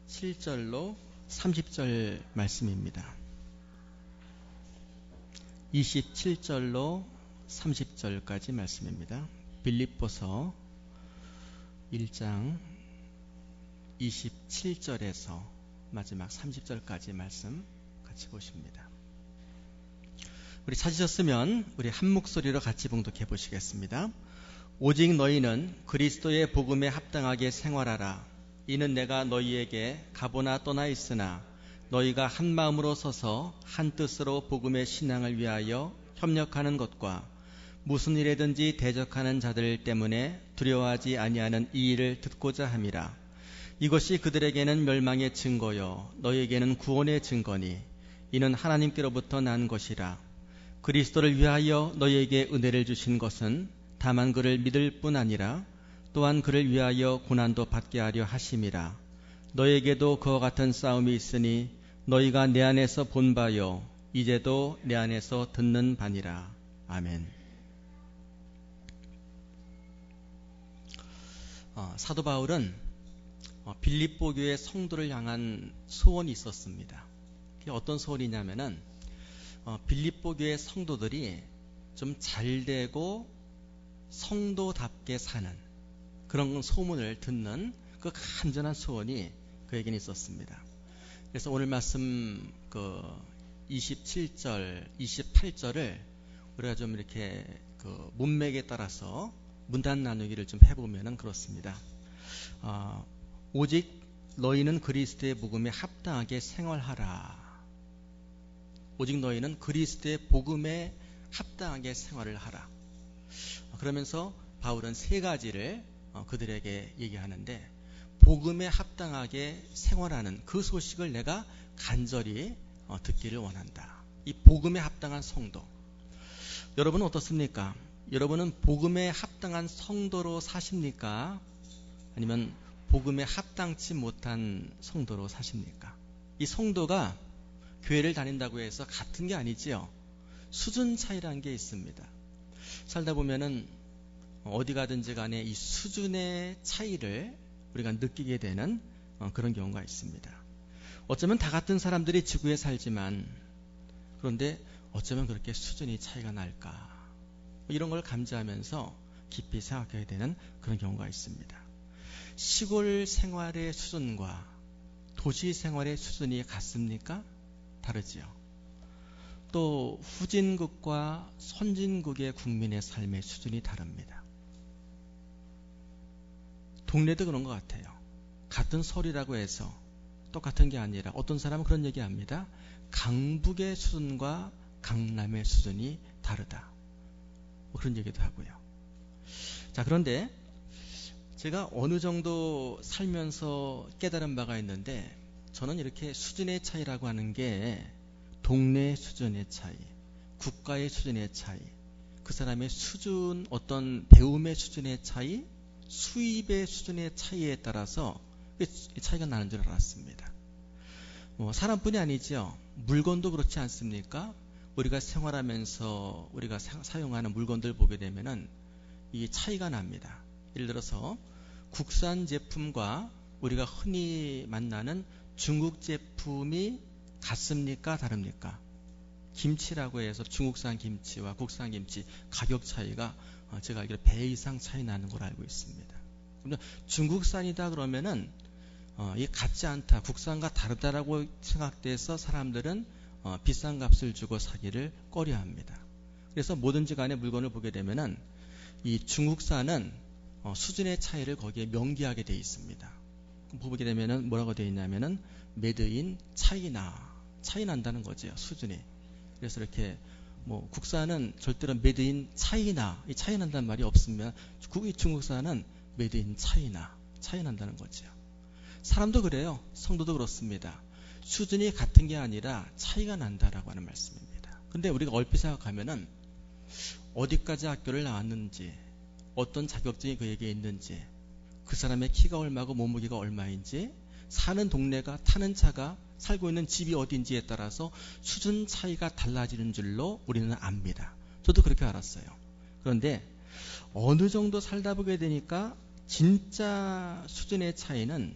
27절로 30절 말씀입니다. 27절로 30절까지 말씀입니다. 빌립보서 1장 27절에서 마지막 30절까지 말씀 같이 보십니다. 우리 찾으셨으면 우리 한 목소리로 같이 봉독해 보시겠습니다. 오직 너희는 그리스도의 복음에 합당하게 생활하라. 이는 내가 너희에게 가보나 떠나 있으나 너희가 한 마음으로 서서 한 뜻으로 복음의 신앙을 위하여 협력하는 것과 무슨 일에든지 대적하는 자들 때문에 두려워하지 아니하는 이 일을 듣고자 함이라. 이것이 그들에게는 멸망의 증거요 너희에게는 구원의 증거니 이는 하나님께로부터 난 것이라. 그리스도를 위하여 너희에게 은혜를 주신 것은 다만 그를 믿을 뿐 아니라 또한 그를 위하여 고난도 받게 하려 하심이라. 너희에게도 그와 같은 싸움이 있으니 너희가 내 안에서 본 바요 이제도 내 안에서 듣는 바니라. 아멘. 사도 바울은 빌립보 교회 성도를 향한 소원이 있었습니다. 그게 어떤 소원이냐면은 빌립보 교회 성도들이 좀 잘되고 성도답게 사는 그런 소문을 듣는 그 간절한 소원이 그에게는 있었습니다. 그래서 오늘 말씀 27절, 28절을 우리가 좀 이렇게 문맥에 따라서 문단 나누기를 좀 해보면은 그렇습니다. 오직 너희는 그리스도의 복음에 합당하게 생활하라. 오직 너희는 그리스도의 복음에 합당하게 생활을 하라. 그러면서 바울은 세 가지를 그들에게 얘기하는데 복음에 합당하게 생활하는 그 소식을 내가 간절히 듣기를 원한다. 이 복음에 합당한 성도. 여러분은 어떻습니까? 여러분은 복음에 합당한 성도로 사십니까? 아니면 복음에 합당치 못한 성도로 사십니까? 이 성도가 교회를 다닌다고 해서 같은 게 아니지요. 수준 차이라는 게 있습니다. 살다 보면은 어디 가든지 간에 이 수준의 차이를 우리가 느끼게 되는 그런 경우가 있습니다. 어쩌면 다 같은 사람들이 지구에 살지만 그런데 어쩌면 그렇게 수준이 차이가 날까? 이런 걸 감지하면서 깊이 생각하게 되는 그런 경우가 있습니다. 시골 생활의 수준과 도시 생활의 수준이 같습니까? 다르지요. 또 후진국과 선진국의 국민의 삶의 수준이 다릅니다. 동네도 그런 것 같아요. 같은 설이라고 해서 똑같은 게 아니라 어떤 사람은 그런 얘기합니다. 강북의 수준과 강남의 수준이 다르다. 그런 얘기도 하고요. 자, 그런데 제가 어느 정도 살면서 깨달은 바가 있는데 저는 이렇게 수준의 차이라고 하는 게 동네 수준의 차이, 국가의 수준의 차이, 그 사람의 수준, 어떤 배움의 수준의 차이, 수입의 수준의 차이에 따라서 차이가 나는 줄 알았습니다. 사람뿐이 아니죠. 물건도 그렇지 않습니까? 우리가 생활하면서 우리가 사용하는 물건들 보게 되면은 이 차이가 납니다. 예를 들어서 국산 제품과 우리가 흔히 만나는 중국 제품이 같습니까? 다릅니까? 김치라고 해서 중국산 김치와 국산 김치 가격 차이가 제가 알기로 배 이상 차이 나는 걸 알고 있습니다. 중국산이다 그러면은 이게 같지 않다, 국산과 다르다라고 생각돼서 사람들은 비싼 값을 주고 사기를 꺼려합니다. 그래서 뭐든지 간에 물건을 보게 되면은 이 중국산은 수준의 차이를 거기에 명기하게 되어 있습니다. 보게 되면은 뭐라고 되어 있냐면은 메이드 인 차이나, 차이 난다는 거죠, 수준이. 그래서 이렇게 국산은 절대로 메이드 인 차이나, 이 차이 난다는 말이 없으면 중국산은 메이드 인 차이나, 차이 난다는 거죠. 사람도 그래요. 성도도 그렇습니다. 수준이 같은 게 아니라 차이가 난다라고 하는 말씀입니다. 근데 우리가 얼핏 생각하면은 어디까지 학교를 나왔는지, 어떤 자격증이 그에게 있는지, 그 사람의 키가 얼마고 몸무게가 얼마인지, 사는 동네가, 타는 차가, 살고 있는 집이 어딘지에 따라서 수준 차이가 달라지는 줄로 우리는 압니다. 저도 그렇게 알았어요. 그런데 어느 정도 살다 보게 되니까 진짜 수준의 차이는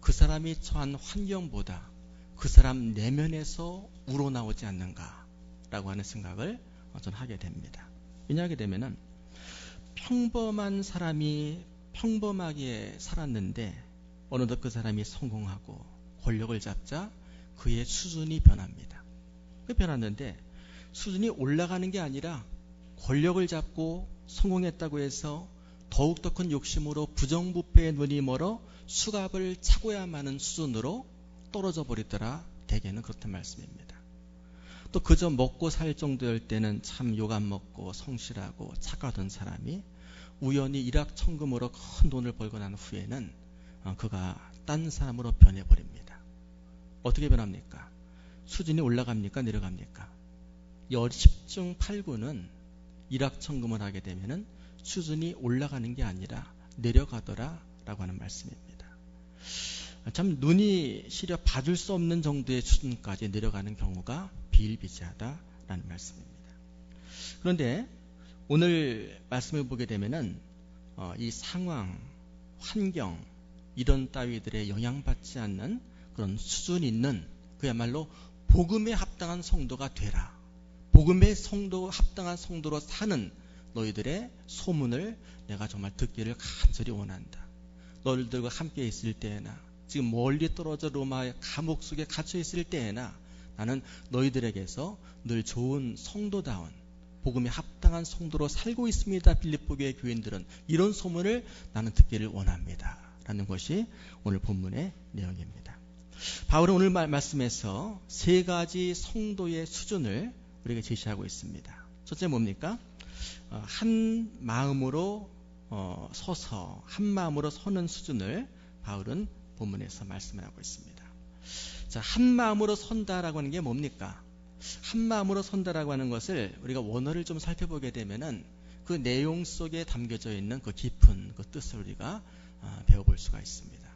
그 사람이 처한 환경보다 그 사람 내면에서 우러나오지 않는가라고 하는 생각을 저는 하게 됩니다. 왜냐하게 되면은 평범한 사람이 평범하게 살았는데 어느덧 그 사람이 성공하고 권력을 잡자 그의 수준이 변합니다. 그 변했는데 수준이 올라가는 게 아니라 권력을 잡고 성공했다고 해서 더욱더 큰 욕심으로 부정부패에 눈이 멀어 수갑을 차고야만 하는 수준으로 떨어져 버리더라. 대개는 그렇단 말씀입니다. 또 그저 먹고 살 정도일 때는 참 욕 안 먹고 성실하고 착하던 사람이 우연히 일확천금으로 큰 돈을 벌고 난 후에는 그가 딴 사람으로 변해버립니다. 어떻게 변합니까? 수준이 올라갑니까? 내려갑니까? 10중 8구는 일확천금을 하게 되면은 수준이 올라가는 게 아니라 내려가더라 라고 하는 말씀입니다. 참 눈이 시려 봐줄 수 없는 정도의 수준까지 내려가는 경우가 비일비재하다라는 말씀입니다. 그런데 오늘 말씀을 보게 되면은 이 상황, 환경 이런 따위들에 영향받지 않는 그런 수준 있는 그야말로 복음에 합당한 성도가 되라. 복음의 합당한 성도로 사는 너희들의 소문을 내가 정말 듣기를 간절히 원한다. 너희들과 함께 있을 때에나 지금 멀리 떨어져 로마의 감옥 속에 갇혀 있을 때에나 나는 너희들에게서 늘 좋은 성도다운 복음에 합당한 성도로 살고 있습니다. 빌립보 교회 교인들은 이런 소문을 나는 듣기를 원합니다. 라는 것이 오늘 본문의 내용입니다. 바울은 오늘 말씀에서 세 가지 성도의 수준을 우리에게 제시하고 있습니다. 첫째 뭡니까? 한 마음으로 서서 한 마음으로 서는 수준을 바울은 본문에서 말씀을 하고 있습니다. 자, 한 마음으로 선다라고 하는 게 뭡니까? 한 마음으로 선다라고 하는 것을 우리가 원어를 좀 살펴보게 되면은 그 내용 속에 담겨져 있는 그 깊은 그 뜻을 우리가 배워볼 수가 있습니다.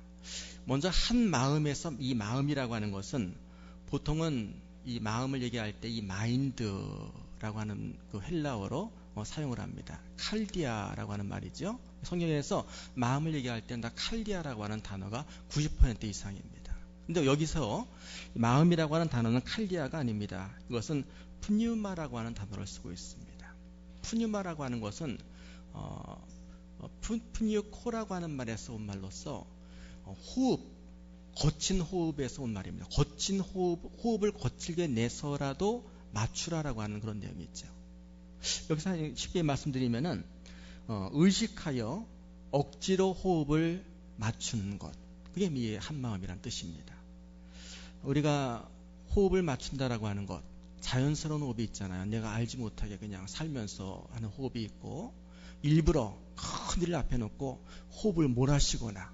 먼저 한 마음에서 이 마음이라고 하는 것은 보통은 이 마음을 얘기할 때 이 마인드라고 하는 그 헬라어로 사용을 합니다. 칼디아라고 하는 말이죠. 성경에서 마음을 얘기할 때는 다 칼디아라고 하는 단어가 90% 이상입니다. 근데 여기서 마음이라고 하는 단어는 칼디아가 아닙니다. 이것은 푸뉴마라고 하는 단어를 쓰고 있습니다. 푸뉴마라고 하는 것은 푸뉴코라고 하는 말에서 온 말로서 호흡, 거친 호흡에서 온 말입니다. 거친 호흡을 거칠게 내서라도 맞추라라고 하는 그런 내용이 있죠. 여기서 쉽게 말씀드리면은 의식하여 억지로 호흡을 맞추는 것, 그게 이 한마음이란 뜻입니다. 우리가 호흡을 맞춘다라고 하는 것, 자연스러운 호흡이 있잖아요. 내가 알지 못하게 그냥 살면서 하는 호흡이 있고, 일부러 큰 일을 앞에 놓고 호흡을 몰아쉬거나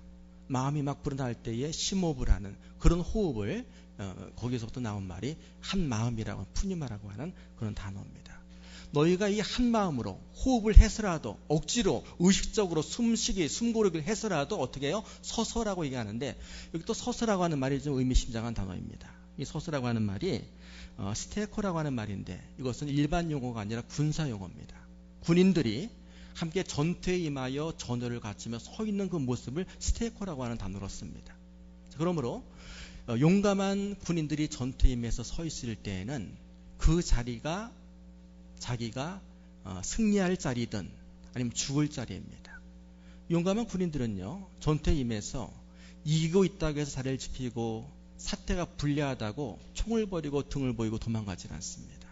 마음이 막 불어날 때에 심호흡을 하는 그런 호흡을 거기서부터 나온 말이 한마음이라고 푸니마라고 하는 그런 단어입니다. 너희가 이 한마음으로 호흡을 해서라도 억지로 의식적으로 숨고르기를 해서라도 어떻게 해요? 서서라고 얘기하는데 여기 또 서서라고 하는 말이 좀 의미심장한 단어입니다. 이 서서라고 하는 말이 스테코라고 하는 말인데 이것은 일반 용어가 아니라 군사 용어입니다. 군인들이 함께 전투에 임하여 전열을 갖추며 서 있는 그 모습을 스테코라고 하는 단어로 씁니다. 그러므로 용감한 군인들이 전투에 임해서 서 있을 때에는 그 자리가 자기가 승리할 자리든 아니면 죽을 자리입니다. 용감한 군인들은요, 전투에 임해서 이기고 있다고 해서 자리를 지키고 사태가 불리하다고 총을 버리고 등을 보이고 도망가지 않습니다.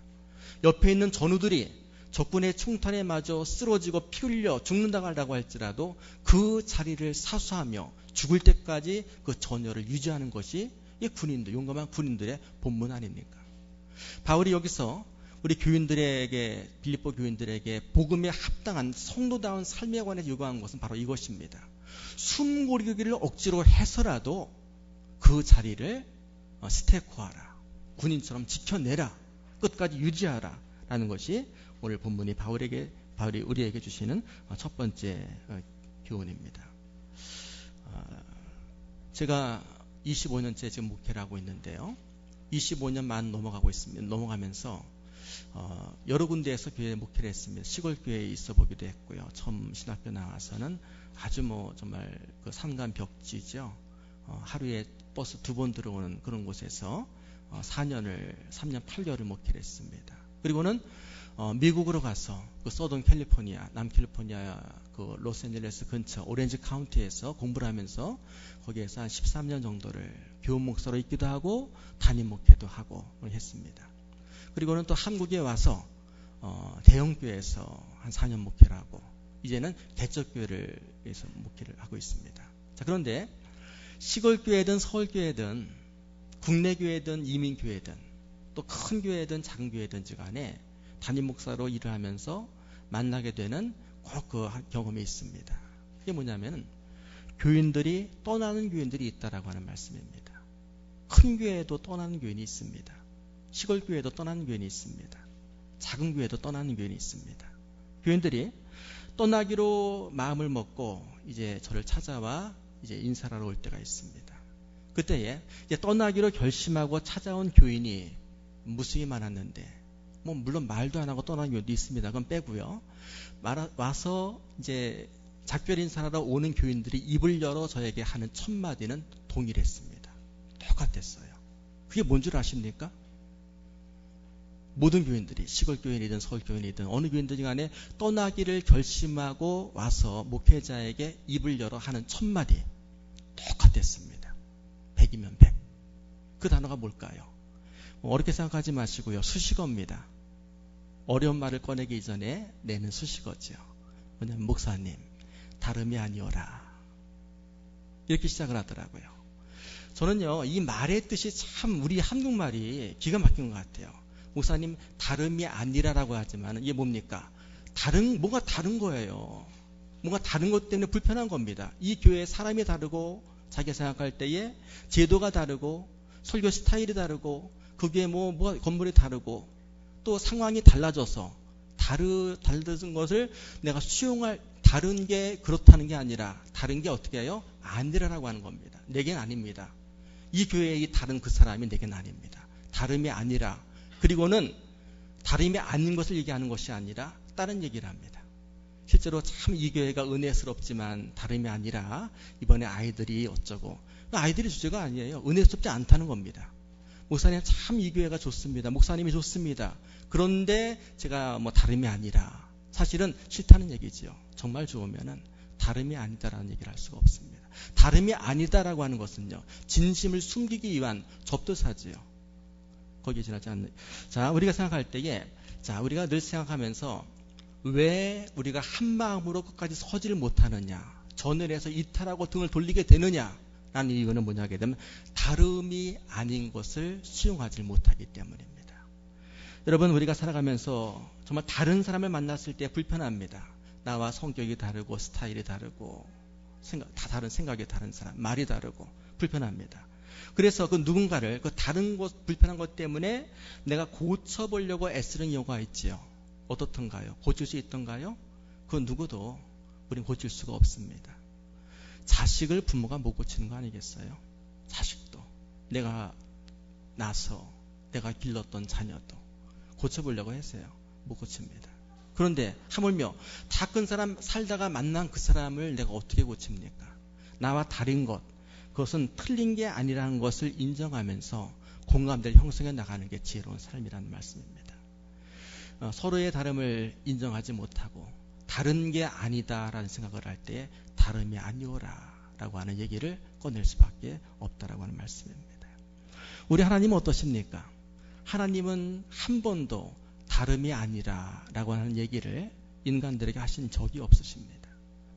옆에 있는 전우들이 적군의 총탄에 맞아 쓰러지고 피 흘려 죽는다고 할지라도 그 자리를 사수하며 죽을 때까지 그 전열을 유지하는 것이 이 군인들, 용감한 군인들의 본문 아닙니까? 바울이 여기서 우리 교인들에게, 빌립보 교인들에게 복음에 합당한 성도다운 삶에 관해 요구한 것은 바로 이것입니다. 숨고르기를 억지로 해서라도 그 자리를 스테코하라, 군인처럼 지켜내라, 끝까지 유지하라 라는 것이 오늘 본문이 바울이 우리에게 주시는 첫 번째 교훈입니다. 제가 25년째 지금 목회를 하고 있는데요. 25년 만 넘어가면서 여러 군데에서 교회 목회를 했습니다. 시골 교회에 있어 보기도 했고요. 처음 신학교 나와서는 아주 정말 그 산간 벽지죠. 하루에 버스 2번 들어오는 그런 곳에서 3년 8개월을 목회를 했습니다. 그리고는 미국으로 가서 그 서던 캘리포니아, 남캘리포니아 그 로스앤젤레스 근처 오렌지 카운티에서 공부를 하면서 거기에서 한 13년 정도를 교훈 목사로 있기도 하고 담임 목회도 하고 했습니다. 그리고는 또 한국에 와서 대형 교회에서 한 4년 목회를 하고 이제는 대적 교회를 해서 목회를 하고 있습니다. 자, 그런데 시골 교회든 서울 교회든 국내 교회든 이민 교회든 또 큰 교회든 작은 교회든지 간에 담임 목사로 일을 하면서 만나게 되는 꼭 그 경험이 있습니다. 그게 뭐냐면 교인들이 떠나는 교인들이 있다라고 하는 말씀입니다. 큰 교회도 떠나는 교인이 있습니다. 시골 교회도 떠나는 교인이 있습니다. 작은 교회도 떠나는 교인이 있습니다. 교인들이 떠나기로 마음을 먹고 이제 저를 찾아와 이제 인사를 하러 올 때가 있습니다. 그때에 이제 떠나기로 결심하고 찾아온 교인이 무수히 많았는데 물론 말도 안 하고 떠나는 교인도 있습니다. 그건 빼고요. 와서 이제 작별 인사하러 오는 교인들이 입을 열어 저에게 하는 첫 마디는 동일했습니다. 똑같았어요. 그게 뭔 줄 아십니까? 모든 교인들이 시골 교인이든 서울 교인이든 어느 교인들이 간에 떠나기를 결심하고 와서 목회자에게 입을 열어 하는 첫 마디 똑같았습니다. 100이면 100. 그 단어가 뭘까요? 어렵게 생각하지 마시고요. 수식어입니다. 어려운 말을 꺼내기 이전에 내는 수식어죠. 뭐냐면 목사님 다름이 아니오라 이렇게 시작을 하더라고요. 저는요 이 말의 뜻이 참 우리 한국말이 기가 막힌 것 같아요. 목사님 다름이 아니라라고 하지만 이게 뭡니까? 뭔가 다른 거예요. 뭔가 다른 것 때문에 불편한 겁니다. 이 교회에 사람이 다르고 자기가 생각할 때에 제도가 다르고 설교 스타일이 다르고 그게 뭐가 건물이 다르고 또 상황이 달라져서 다른 것을 내가 수용할 다른 게 그렇다는 게 아니라 다른 게 어떻게 해요? 아니라라고 하는 겁니다. 내겐 아닙니다. 이 교회에 이 다른 그 사람이 내겐 아닙니다. 다름이 아니라 그리고는 다름이 아닌 것을 얘기하는 것이 아니라 다른 얘기를 합니다. 실제로 참 이 교회가 은혜스럽지만 다름이 아니라 이번에 아이들이 어쩌고 아이들이 주제가 아니에요. 은혜스럽지 않다는 겁니다. 목사님 참 이 교회가 좋습니다. 목사님이 좋습니다. 그런데 제가 다름이 아니라 사실은 싫다는 얘기지요. 정말 좋으면은 다름이 아니다라는 얘기를 할 수가 없습니다. 다름이 아니다라고 하는 것은요. 진심을 숨기기 위한 접두사지요. 거기에 지나지 않는. 자, 우리가 생각할 때에 우리가 늘 생각하면서 왜 우리가 한 마음으로 끝까지 서지를 못하느냐. 전을 해서 이탈하고 등을 돌리게 되느냐. 라는 이유는 뭐냐 하게 되면 다름이 아닌 것을 수용하지 못하기 때문입니다. 여러분 우리가 살아가면서 정말 다른 사람을 만났을 때 불편합니다. 나와 성격이 다르고 스타일이 다르고 다 다른 생각이 다른 사람, 말이 다르고 불편합니다. 그래서 그 누군가를 그 다른 것 불편한 것 때문에 내가 고쳐보려고 애쓰는 경우가 있지요. 어떻던가요? 고칠 수 있던가요? 그 누구도 우린 고칠 수가 없습니다. 자식을 부모가 못 고치는 거 아니겠어요? 자식도 내가 낳아서 내가 길렀던 자녀도 고쳐보려고 했어요. 못 고칩니다. 그런데 하물며 다 큰 사람 살다가 만난 그 사람을 내가 어떻게 고칩니까? 나와 다른 것 그것은 틀린 게 아니라는 것을 인정하면서 공감대를 형성해 나가는 게 지혜로운 삶이라는 말씀입니다. 서로의 다름을 인정하지 못하고 다른 게 아니다라는 생각을 할 때 다름이 아니오라 라고 하는 얘기를 꺼낼 수밖에 없다라고 하는 말씀입니다. 우리 하나님은 어떠십니까? 하나님은 한 번도 다름이 아니라 라고 하는 얘기를 인간들에게 하신 적이 없으십니다.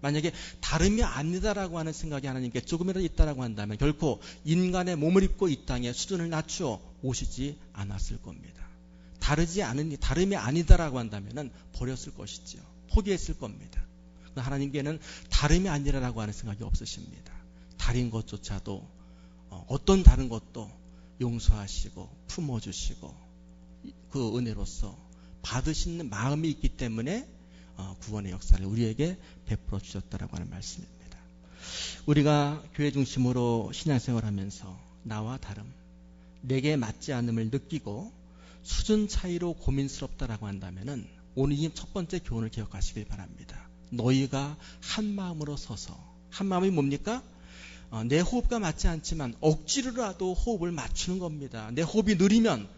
만약에 다름이 아니다라고 하는 생각이 하나님께 조금이라도 있다라고 한다면 결코 인간의 몸을 입고 이 땅에 수준을 낮추어 오시지 않았을 겁니다. 다름이 아니다라고 한다면 버렸을 것이지요. 포기했을 겁니다. 하나님께는 다름이 아니라라고 하는 생각이 없으십니다. 다른 것조차도 어떤 다른 것도 용서하시고 품어주시고 그 은혜로서 받으시는 마음이 있기 때문에 구원의 역사를 우리에게 베풀어 주셨다라고 하는 말씀입니다. 우리가 교회 중심으로 신앙생활하면서 나와 다름, 내게 맞지 않음을 느끼고 수준 차이로 고민스럽다라고 한다면은 오늘 이 첫 번째 교훈을 기억하시길 바랍니다. 너희가 한 마음으로 서서 한 마음이 뭡니까? 내 호흡과 맞지 않지만 억지로라도 호흡을 맞추는 겁니다. 내 호흡이 느리면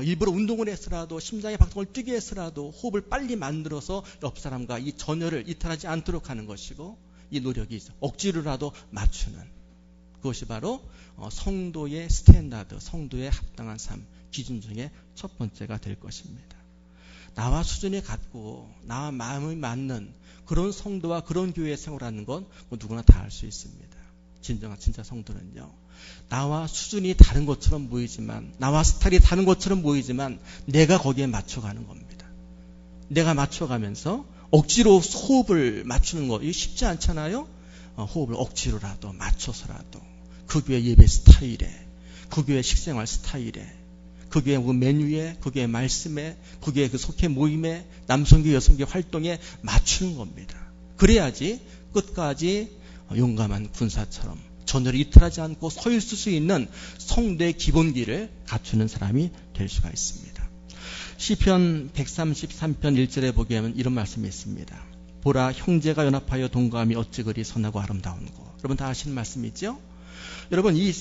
일부러 운동을 해서라도 심장의 박동을 뛰게 해서라도 호흡을 빨리 만들어서 옆 사람과 이 전열을 이탈하지 않도록 하는 것이고, 이 노력이 있어 억지로라도 맞추는 그것이 바로 성도의 스탠다드, 성도의 합당한 삶 기준 중에 첫 번째가 될 것입니다. 나와 수준이 같고 나와 마음이 맞는 그런 성도와 그런 교회 생활하는 건 누구나 다 할 수 있습니다. 진짜 성도는요, 나와 수준이 다른 것처럼 보이지만, 나와 스타일이 다른 것처럼 보이지만 내가 거기에 맞춰가는 겁니다. 내가 맞춰가면서 억지로 호흡을 맞추는 거, 이거 쉽지 않잖아요. 호흡을 억지로라도 맞춰서라도 그 교회 예배 스타일에, 그 교회 식생활 스타일에, 그 교회 메뉴에, 그 교회 말씀에, 그 교회 그 속회 모임에, 남성교 여성교 활동에 맞추는 겁니다. 그래야지 끝까지 용감한 군사처럼 전열을 이탈하지 않고 서 있을 수 있는 성도의 기본기를 갖추는 사람이 될 수가 있습니다. 시편 133편 1절에 보게 하면 이런 말씀이 있습니다. 보라, 형제가 연합하여 동거함이 어찌 그리 선하고 아름다운고. 여러분 다 아시는 말씀이죠? 여러분, 이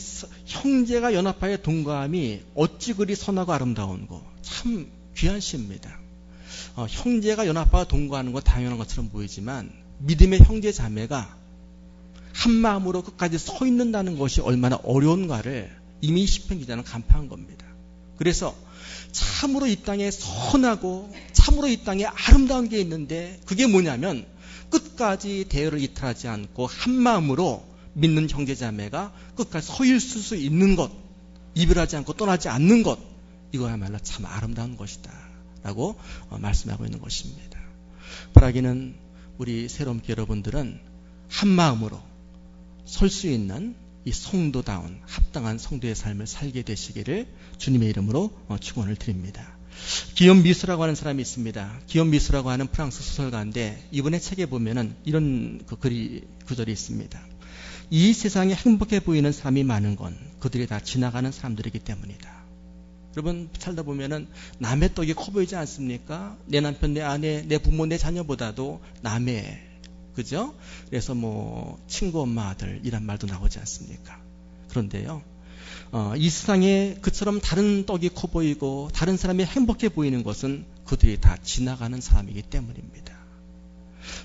형제가 연합하여 동거함이 어찌 그리 선하고 아름다운고, 참 귀한 시입니다. 형제가 연합하여 동거하는 건 당연한 것처럼 보이지만, 믿음의 형제 자매가 한 마음으로 끝까지 서 있는다는 것이 얼마나 어려운가를 이미 시편 기자는 간파한 겁니다. 그래서 참으로 이 땅에 선하고 참으로 이 땅에 아름다운 게 있는데, 그게 뭐냐면 끝까지 대열을 이탈하지 않고 한 마음으로 믿는 형제자매가 끝까지 서 있을 수 있는 것, 이별하지 않고 떠나지 않는 것, 이거야말로 참 아름다운 것이다 라고 말씀하고 있는 것입니다. 바라기는 우리 새로운 여러분들은 한 마음으로 설 수 있는 이 성도다운 합당한 성도의 삶을 살게 되시기를 주님의 이름으로 축원을 드립니다. 기욤 미수라고 하는 사람이 있습니다. 기욤 미수라고 하는 프랑스 소설가인데, 이번에 책에 보면은 이런 구절이 있습니다. 이 세상에 행복해 보이는 사람이 많은 건 그들이 다 지나가는 사람들이기 때문이다. 여러분 살다 보면은 남의 떡이 커 보이지 않습니까? 내 남편, 내 아내, 내 부모, 내 자녀보다도 남의, 그죠? 그래서 친구 엄마 아들 이란 말도 나오지 않습니까? 그런데요, 이 세상에 그처럼 다른 떡이 커 보이고 다른 사람이 행복해 보이는 것은 그들이 다 지나가는 사람이기 때문입니다.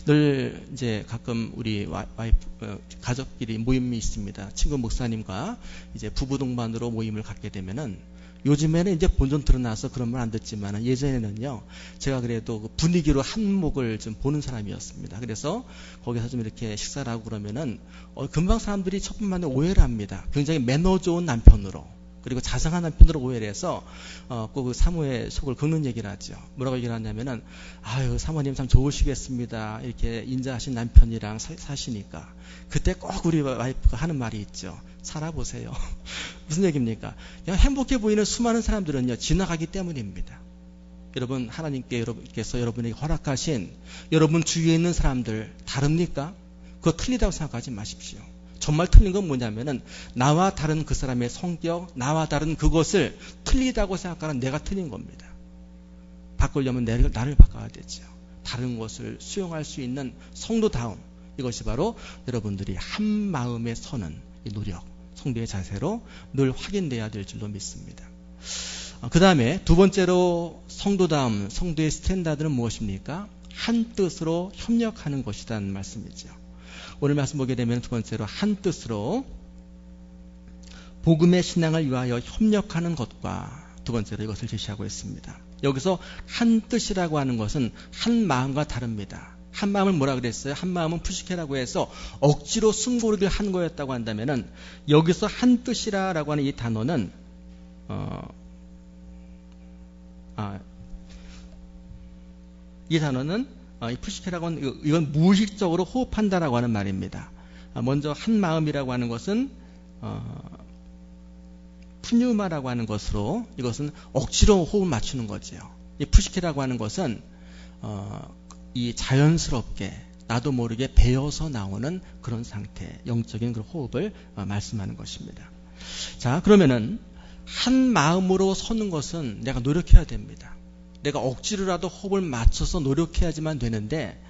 늘 이제 가끔 우리 가족끼리 모임이 있습니다. 친구 목사님과 이제 부부 동반으로 모임을 갖게 되면은, 요즘에는 이제 본전 드러나서 그런 말 안 듣지만 예전에는요, 제가 그래도 그 분위기로 한몫을 좀 보는 사람이었습니다. 그래서 거기서 좀 이렇게 식사를 하고 그러면은 금방 사람들이 첫 번만에 오해를 합니다. 굉장히 매너 좋은 남편으로, 그리고 자상한 남편으로 오해를 해서 꼭 그 사모의 속을 긁는 얘기를 하죠. 뭐라고 얘기를 하냐면은, 아유 사모님 참 좋으시겠습니다, 이렇게 인자하신 남편이랑 사시니까. 그때 꼭 우리 와이프가 하는 말이 있죠. 살아보세요. 무슨 얘기입니까? 그냥 행복해 보이는 수많은 사람들은요, 지나가기 때문입니다. 여러분, 하나님께서 여러분에게 허락하신 여러분 주위에 있는 사람들 다릅니까? 그거 틀리다고 생각하지 마십시오. 정말 틀린 건 뭐냐면은, 나와 다른 그 사람의 성격, 나와 다른 그것을 틀리다고 생각하는 내가 틀린 겁니다. 바꾸려면 나를 바꿔야 되죠. 다른 것을 수용할 수 있는 성도다움, 이것이 바로 여러분들이 한 마음에 서는 이 노력, 성도의 자세로 늘 확인돼야 될 줄로 믿습니다. 그 다음에 두 번째로 성도다움, 성도의 스탠다드는 무엇입니까? 한 뜻으로 협력하는 것이라는 말씀이죠. 오늘 말씀 보게 되면 두 번째로 한 뜻으로 복음의 신앙을 위하여 협력하는 것과, 두 번째로 이것을 제시하고 있습니다. 여기서 한 뜻이라고 하는 것은 한 마음과 다릅니다. 한 마음을 뭐라 그랬어요? 한 마음은 푸시케라고 해서 억지로 숨고르기를 한 거였다고 한다면은, 여기서 한 뜻이라고 하는 이 단어는 이 단어는 이 푸시케라고 하는, 이건 무의식적으로 호흡한다라고 하는 말입니다. 먼저 한 마음이라고 하는 것은 푸뉴마라고 하는 것으로, 이것은 억지로 호흡을 맞추는 거죠. 이 푸시케라고 하는 것은 이 자연스럽게 나도 모르게 배어서 나오는 그런 상태, 영적인 그런 호흡을 말씀하는 것입니다. 자, 그러면은 한 마음으로 서는 것은 내가 노력해야 됩니다. 내가 억지로라도 호흡을 맞춰서 노력해야지만 되는데,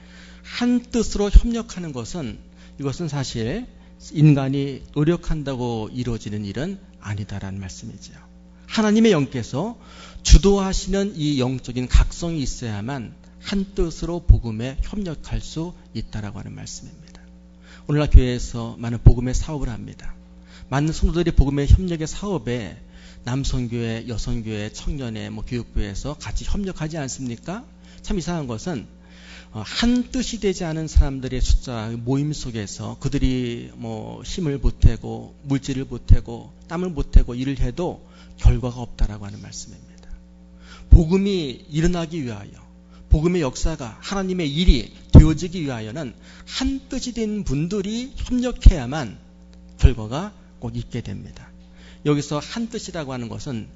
한 뜻으로 협력하는 것은, 이것은 사실 인간이 노력한다고 이루어지는 일은 아니다라는 말씀이죠. 하나님의 영께서 주도하시는 이 영적인 각성이 있어야만 한 뜻으로 복음에 협력할 수 있다라고 하는 말씀입니다. 오늘날 교회에서 많은 복음의 사업을 합니다. 많은 성도들이 복음의 협력의 사업에 남성교회, 여성교회, 청년회, 교육부에서 같이 협력하지 않습니까? 참 이상한 것은 한 뜻이 되지 않은 사람들의 숫자 모임 속에서 그들이 힘을 보태고 물질을 보태고 땀을 보태고 일을 해도 결과가 없다라고 하는 말씀입니다. 복음이 일어나기 위하여, 복음의 역사가 하나님의 일이 되어지기 위하여는 한 뜻이 된 분들이 협력해야만 결과가 꼭 있게 됩니다. 여기서 한 뜻이라고 하는 것은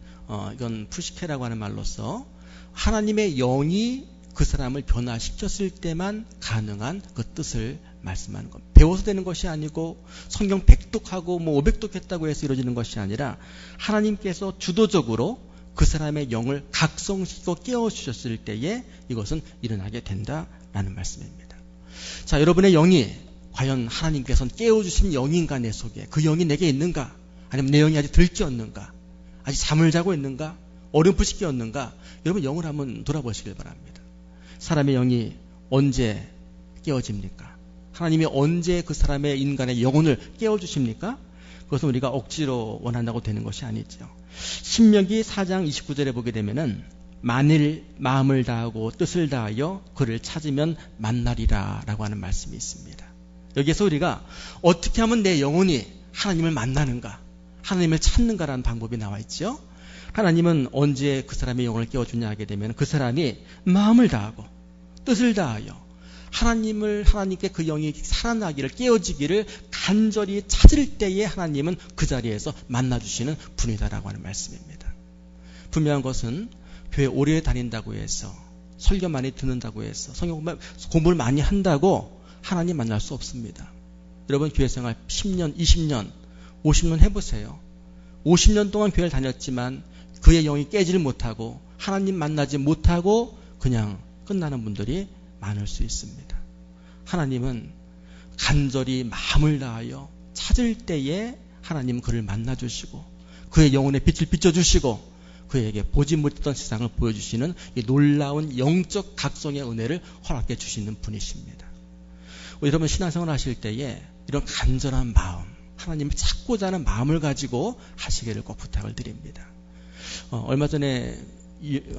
이건 푸시케라고 하는 말로서 하나님의 영이 그 사람을 변화시켰을 때만 가능한 그 뜻을 말씀하는 것. 배워서 되는 것이 아니고 성경 100독하고 500독 했다고 해서 이루어지는 것이 아니라 하나님께서 주도적으로 그 사람의 영을 각성시키고 깨워주셨을 때에 이것은 일어나게 된다라는 말씀입니다. 자, 여러분의 영이 과연 하나님께서는 깨워주신 영인가 내 속에 그 영이 내게 있는가? 아니면 내 영이 아직 들깨었는가? 아직 잠을 자고 있는가? 어렴풋이 깨었는가? 여러분 영을 한번 돌아보시길 바랍니다. 사람의 영이 언제 깨어집니까? 하나님이 언제 그 사람의 인간의 영혼을 깨워주십니까? 그것은 우리가 억지로 원한다고 되는 것이 아니죠. 신명기 4장 29절에 보게 되면은 만일 마음을 다하고 뜻을 다하여 그를 찾으면 만나리라 라고 하는 말씀이 있습니다. 여기에서 우리가 어떻게 하면 내 영혼이 하나님을 만나는가, 하나님을 찾는가라는 방법이 나와 있죠. 하나님은 언제 그 사람의 영혼을 깨워주냐 하게 되면 그 사람이 마음을 다하고 뜻을 다하여 하나님께 그 영이 살아나기를 깨어지기를 간절히 찾을 때에 하나님은 그 자리에서 만나주시는 분이다라고 하는 말씀입니다. 분명한 것은 교회 오래 다닌다고 해서 설교 많이 듣는다고 해서 성경 공부를 많이 한다고 하나님 만날 수 없습니다. 여러분 교회 생활 10년, 20년, 50년 해보세요. 50년 동안 교회를 다녔지만 그의 영이 깨지를 못하고 하나님 만나지 못하고 그냥 끝나는 분들이 많을 수 있습니다. 하나님은 간절히 마음을 다하여 찾을 때에 하나님은 그를 만나주시고 그의 영혼의 빛을 비춰주시고 그에게 보지 못했던 세상을 보여주시는 이 놀라운 영적 각성의 은혜를 허락해 주시는 분이십니다. 여러분 신앙생활 하실 때에 이런 간절한 마음, 하나님을 찾고자 하는 마음을 가지고 하시기를 꼭 부탁을 드립니다. 얼마 전에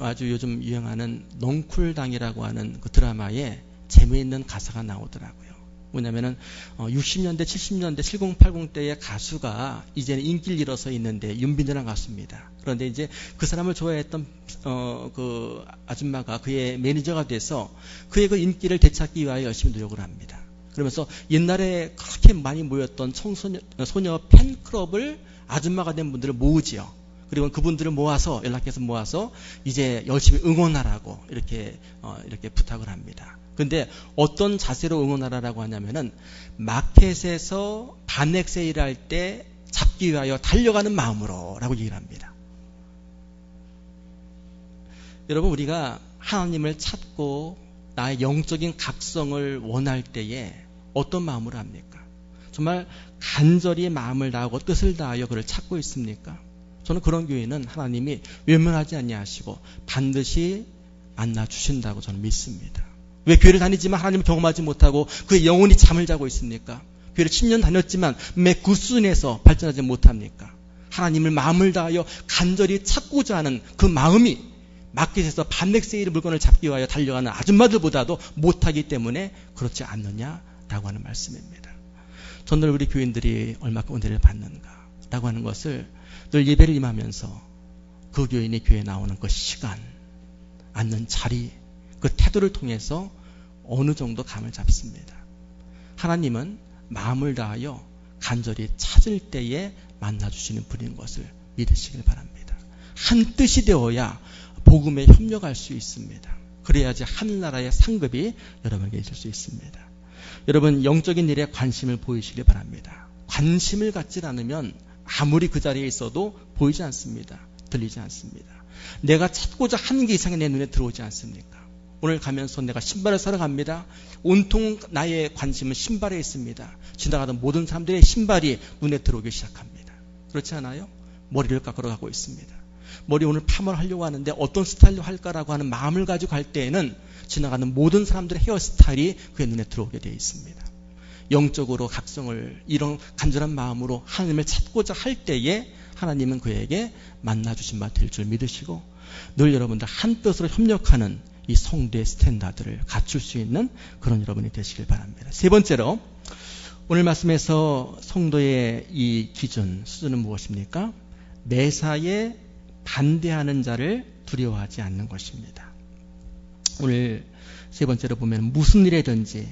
아주 요즘 유행하는 넝쿨당이라고 하는 그 드라마에 재미있는 가사가 나오더라고요. 뭐냐면은 60년대, 70년대, 70, 80대의 가수가 이제는 인기를 잃어서 있는데 윤빈이라는 가수입니다. 그런데 이제 그 사람을 좋아했던 그 아줌마가 그의 매니저가 돼서 그의 그 인기를 되찾기 위하여 열심히 노력을 합니다. 그러면서 옛날에 그렇게 많이 모였던 소녀 팬클럽을 아줌마가 된 분들을 모으지요. 그리고 그분들을 연락해서 모아서 이제 열심히 응원하라고 이렇게 부탁을 합니다. 근데 어떤 자세로 응원하라고 하냐면은 마켓에서 반액 세일할 때 잡기 위하여 달려가는 마음으로 라고 얘기를 합니다. 여러분 우리가 하나님을 찾고 나의 영적인 각성을 원할 때에 어떤 마음으로 합니까? 정말 간절히 마음을 다하고 뜻을 다하여 그를 찾고 있습니까? 저는 그런 교회는 하나님이 외면하지 아니하시고 반드시 만나 주신다고 저는 믿습니다. 왜 교회를 다니지만 하나님을 경험하지 못하고 그의 영혼이 잠을 자고 있습니까? 교회를 10년 다녔지만 매 구순에서 발전하지 못합니까? 하나님을 마음을 다하여 간절히 찾고자 하는 그 마음이 마켓에서 반맥 세일 물건을 잡기 위하여 달려가는 아줌마들보다도 못하기 때문에 그렇지 않느냐라고 하는 말씀입니다. 전날 우리 교인들이 얼마큼 은혜를 받는가라고 하는 것을 늘 예배를 임하면서 그 교인이 교회에 나오는 그 시간, 앉는 자리, 그 태도를 통해서 어느 정도 감을 잡습니다. 하나님은 마음을 다하여 간절히 찾을 때에 만나주시는 분인 것을 믿으시길 바랍니다. 한 뜻이 되어야 복음에 협력할 수 있습니다. 그래야지 하늘나라의 상급이 여러분에게 있을 수 있습니다. 여러분 영적인 일에 관심을 보이시길 바랍니다. 관심을 갖지 않으면 아무리 그 자리에 있어도 보이지 않습니다. 들리지 않습니다. 내가 찾고자 하는 게 이상하게 내 눈에 들어오지 않습니까? 오늘 가면서 내가 신발을 사러 갑니다. 온통 나의 관심은 신발에 있습니다. 지나가던 모든 사람들의 신발이 눈에 들어오기 시작합니다. 그렇지 않아요? 머리를 깎으러 가고 있습니다. 머리 오늘 파마를 하려고 하는데 어떤 스타일로 할까라고 하는 마음을 가지고 갈 때에는 지나가는 모든 사람들의 헤어스타일이 그의 눈에 들어오게 되어 있습니다. 영적으로 각성을 이런 간절한 마음으로 하나님을 찾고자 할 때에 하나님은 그에게 만나주신 바 될 줄 믿으시고 늘 여러분들 한 뜻으로 협력하는 이 성도의 스탠다드를 갖출 수 있는 그런 여러분이 되시길 바랍니다. 세 번째로 오늘 말씀에서 성도의 이 기준, 수준은 무엇입니까? 매사에 반대하는 자를 두려워하지 않는 것입니다. 오늘 세 번째로 보면 무슨 일에든지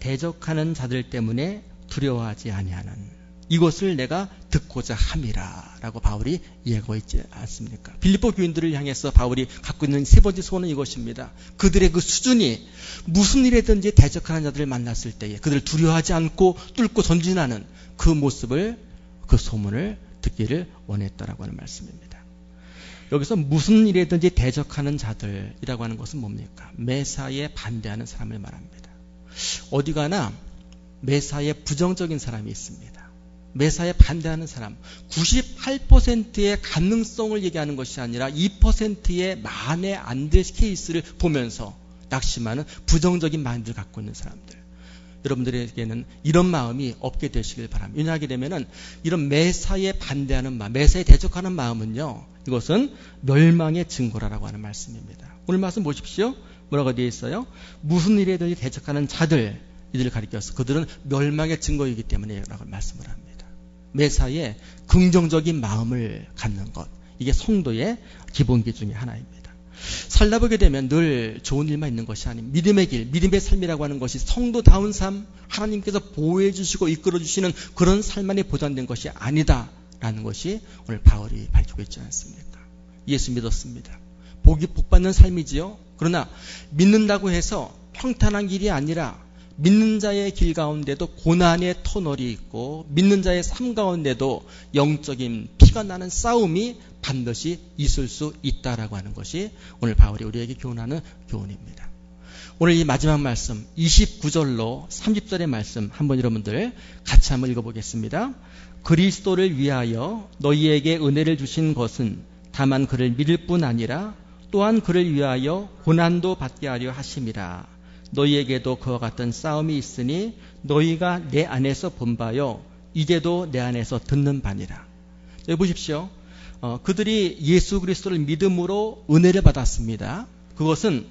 대적하는 자들 때문에 두려워하지 아니하는 이것을 내가 듣고자 함이라 라고 바울이 이야기하고 있지 않습니까? 빌립보 교인들을 향해서 바울이 갖고 있는 세 번째 소원은 이것입니다. 그들의 그 수준이 무슨 일에든지 대적하는 자들을 만났을 때에 그들을 두려워하지 않고 뚫고 전진하는 그 모습을, 그 소문을 듣기를 원했다라고 하는 말씀입니다. 여기서 무슨 일에든지 대적하는 자들이라고 하는 것은 뭡니까? 매사에 반대하는 사람을 말합니다. 어디 가나 매사에 부정적인 사람이 있습니다. 매사에 반대하는 사람, 98%의 가능성을 얘기하는 것이 아니라 2%의 만에 안 될 케이스를 보면서 낙심하는 부정적인 마인드를 갖고 있는 사람들. 여러분들에게는 이런 마음이 없게 되시길 바랍니다. 왜냐하게 되면은 이런 매사에 반대하는 마음, 매사에 대적하는 마음은요, 이것은 멸망의 증거라고 하는 말씀입니다. 오늘 말씀 보십시오. 뭐라고 되어 있어요? 무슨 일에든지 대적하는 자들, 이들을 가리켜서 그들은 멸망의 증거이기 때문에 라고 말씀을 합니다. 매사에 긍정적인 마음을 갖는 것, 이게 성도의 기본기 중에 하나입니다. 살다 보게 되면 늘 좋은 일만 있는 것이 아닌 믿음의 길, 믿음의 삶이라고 하는 것이 성도다운 삶, 하나님께서 보호해 주시고 이끌어 주시는 그런 삶만이 보장된 것이 아니다라는 것이 오늘 바울이 밝히고 있지 않습니까? 예수 믿었습니다. 복 받는 삶이지요. 그러나 믿는다고 해서 평탄한 길이 아니라 믿는 자의 길 가운데도 고난의 터널이 있고 믿는 자의 삶 가운데도 영적인 피가 나는 싸움이 반드시 있을 수 있다라고 하는 것이 오늘 바울이 우리에게 교훈하는 교훈입니다. 오늘 이 마지막 말씀 29절로 30절의 말씀 한번 여러분들 같이 한번 읽어보겠습니다. 그리스도를 위하여 너희에게 은혜를 주신 것은 다만 그를 믿을 뿐 아니라 또한 그를 위하여 고난도 받게 하려 하심이라. 너희에게도 그와 같은 싸움이 있으니 너희가 내 안에서 본 바요 이제도 내 안에서 듣는 바니라. 여기 보십시오. 그들이 예수 그리스도를 믿음으로 은혜를 받았습니다. 그것은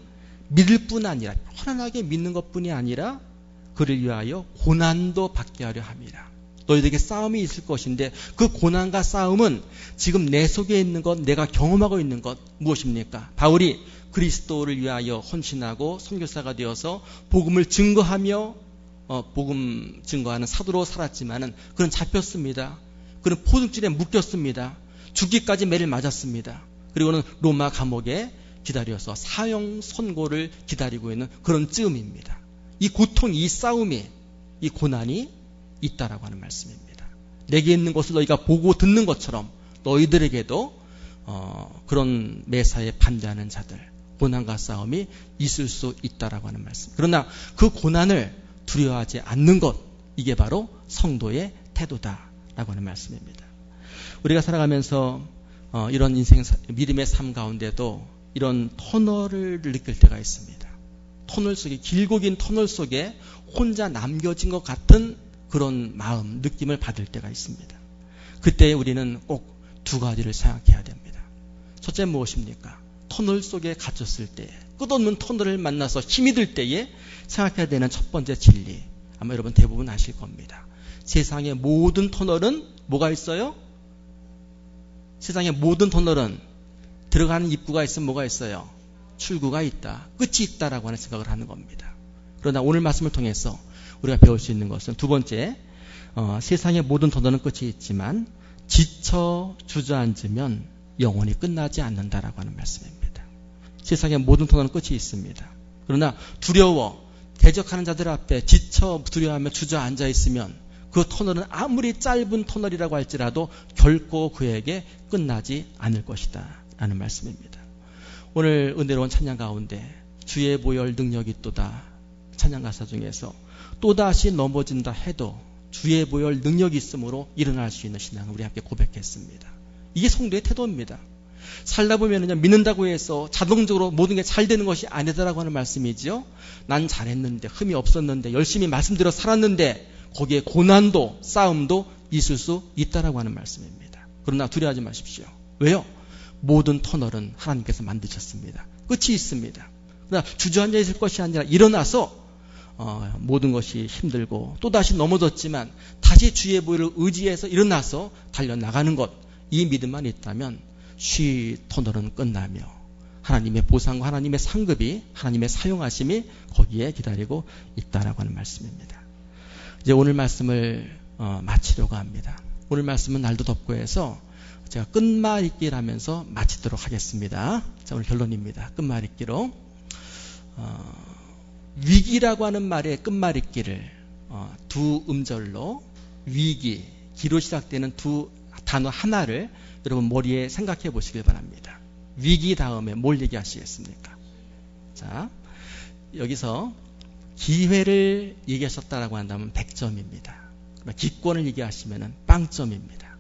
믿을 뿐 아니라 편안하게 믿는 것뿐이 아니라 그를 위하여 고난도 받게 하려 함이라. 너희들에게 싸움이 있을 것인데 그 고난과 싸움은 지금 내 속에 있는 것, 내가 경험하고 있는 것 무엇입니까? 바울이 그리스도를 위하여 헌신하고 선교사가 되어서 복음을 증거하며 복음 증거하는 사도로 살았지만은 그는 잡혔습니다. 그는 포등줄에 묶였습니다. 죽기까지 매를 맞았습니다. 그리고는 로마 감옥에 기다려서 사형 선고를 기다리고 있는 그런 쯤입니다. 이 고통이, 이 싸움이, 이 고난이 있다라고 하는 말씀입니다. 내게 있는 것을 너희가 보고 듣는 것처럼 너희들에게도 그런 매사에 반대하는 자들, 고난과 싸움이 있을 수 있다라고 하는 말씀. 그러나 그 고난을 두려워하지 않는 것, 이게 바로 성도의 태도다라고 하는 말씀입니다. 우리가 살아가면서 이런 인생 믿음의 삶 가운데도 이런 터널을 느낄 때가 있습니다. 터널 속에, 길고 긴 터널 속에 혼자 남겨진 것 같은 그런 마음, 느낌을 받을 때가 있습니다. 그때 우리는 꼭 두 가지를 생각해야 됩니다. 첫째 무엇입니까? 터널 속에 갇혔을 때, 끝없는 터널을 만나서 힘이 들 때에 생각해야 되는 첫 번째 진리, 아마 여러분 대부분 아실 겁니다. 세상의 모든 터널은 뭐가 있어요? 세상의 모든 터널은 들어가는 입구가 있으면 뭐가 있어요? 출구가 있다, 끝이 있다라고 하는 생각을 하는 겁니다. 그러나 오늘 말씀을 통해서 우리가 배울 수 있는 것은 두 번째, 세상의 모든 터널은 끝이 있지만 지쳐 주저앉으면 영원히 끝나지 않는다라고 하는 말씀입니다. 세상의 모든 터널은 끝이 있습니다. 그러나 두려워 대적하는 자들 앞에 지쳐 두려워하며 주저앉아 있으면 그 터널은 아무리 짧은 터널이라고 할지라도 결코 그에게 끝나지 않을 것이다 라는 말씀입니다. 오늘 은혜로운 찬양 가운데 주의 보혈 능력이 있도다. 찬양가사 중에서 또다시 넘어진다 해도 주의 보혈 능력이 있으므로 일어날 수 있는 신앙을 우리 함께 고백했습니다. 이게 성도의 태도입니다. 살다 보면은요, 믿는다고 해서 자동적으로 모든 게 잘 되는 것이 아니다라고 하는 말씀이지요. 난 잘했는데, 흠이 없었는데, 열심히 말씀드려 살았는데, 거기에 고난도, 싸움도 있을 수 있다라고 하는 말씀입니다. 그러나 두려워하지 마십시오. 왜요? 모든 터널은 하나님께서 만드셨습니다. 끝이 있습니다. 그러나 주저앉아 있을 것이 아니라 일어나서 모든 것이 힘들고 또다시 넘어졌지만 다시 주의 보혈을 의지해서 일어나서 달려나가는 것, 이 믿음만 있다면 쉬 터널은 끝나며 하나님의 보상과 하나님의 상급이, 하나님의 사용하심이 거기에 기다리고 있다라고 하는 말씀입니다. 이제 오늘 말씀을 마치려고 합니다. 오늘 말씀은 날도 덥고 해서 제가 끝말잇기를 하면서 마치도록 하겠습니다. 자, 오늘 결론입니다. 끝말잇기로 위기라고 하는 말의 끝말잇기를 두 음절로 위기, 기로 시작되는 두 단어 하나를 여러분 머리에 생각해 보시길 바랍니다. 위기 다음에 뭘 얘기하시겠습니까? 자, 여기서 기회를 얘기하셨다라고 한다면 100점입니다. 기권을 얘기하시면 빵점입니다.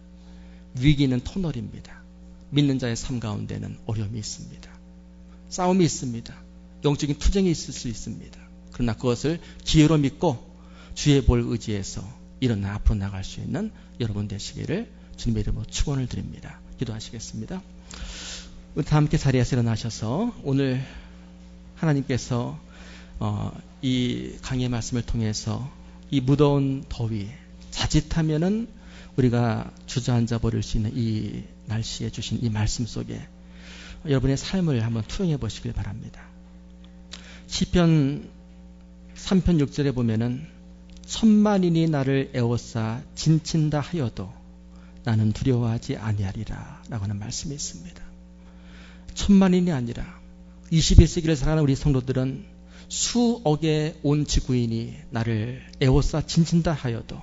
위기는 터널입니다. 믿는 자의 삶 가운데는 어려움이 있습니다. 싸움이 있습니다. 영적인 투쟁이 있을 수 있습니다. 그러나 그것을 기회로 믿고 주의 볼 의지해서 일어나 앞으로 나갈 수 있는 여러분 되시기를 주님의 이름으로 축원을 드립니다. 기도하시겠습니다. 다 함께 자리에서 일어나셔서 오늘 하나님께서 이 강의 말씀을 통해서 이 무더운 더위, 자칫하면은 우리가 주저앉아 버릴 수 있는 이 날씨에 주신 이 말씀 속에 여러분의 삶을 한번 투영해 보시길 바랍니다. 시편 3편 6절에 보면은 천만인이 나를 에워싸 진친다 하여도 나는 두려워하지 아니하리라 라고 하는 말씀이 있습니다. 천만인이 아니라 21세기를 살아가는 우리 성도들은 수억의 온 지구인이 나를 에워싸 진친다 하여도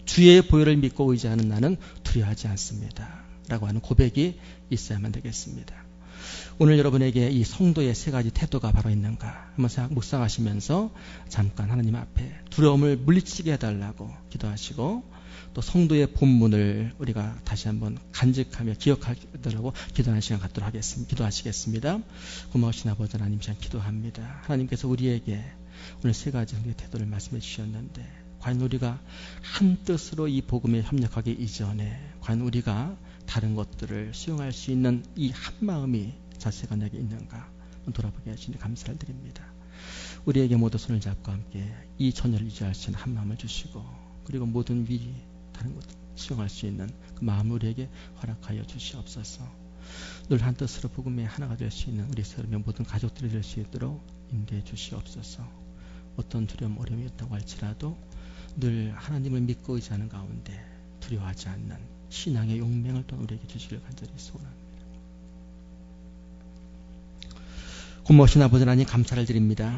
주의 보혈을 믿고 의지하는 나는 두려워하지 않습니다 라고 하는 고백이 있어야만 되겠습니다. 오늘 여러분에게 이 성도의 세 가지 태도가 바로 있는가 한번 묵상하시면서 잠깐 하나님 앞에 두려움을 물리치게 해달라고 기도하시고 또 성도의 본문을 우리가 다시 한번 간직하며 기억하도록 기도하는 시간 갖도록 하겠습니다. 기도하시겠습니다. 고마우신 아버지 하나님, 시간 기도합니다. 하나님께서 우리에게 오늘 세 가지 성도의 태도를 말씀해 주셨는데 과연 우리가 한 뜻으로 이 복음에 협력하기 이전에 과연 우리가 다른 것들을 수용할 수 있는 이 한 마음이 자세가 내게 있는가 돌아보게 하시니 감사를 드립니다. 우리에게 모두 손을 잡고 함께 이 전열을 유지할 수 있는 한 마음을 주시고 그리고 모든 위기 다른 것들 수용할 수 있는 그 마음을 우리에게 허락하여 주시옵소서. 늘 한 뜻으로 복음의 하나가 될 수 있는 우리 세상의 모든 가족들이 될 수 있도록 인도해 주시옵소서. 어떤 두려움 어려움이 있다고 할지라도 늘 하나님을 믿고 의지하는 가운데 두려워하지 않는 신앙의 용맹을 또 우리에게 주시길 간절히 소원합니다. 고마우신 아버지 하나님 감사를 드립니다.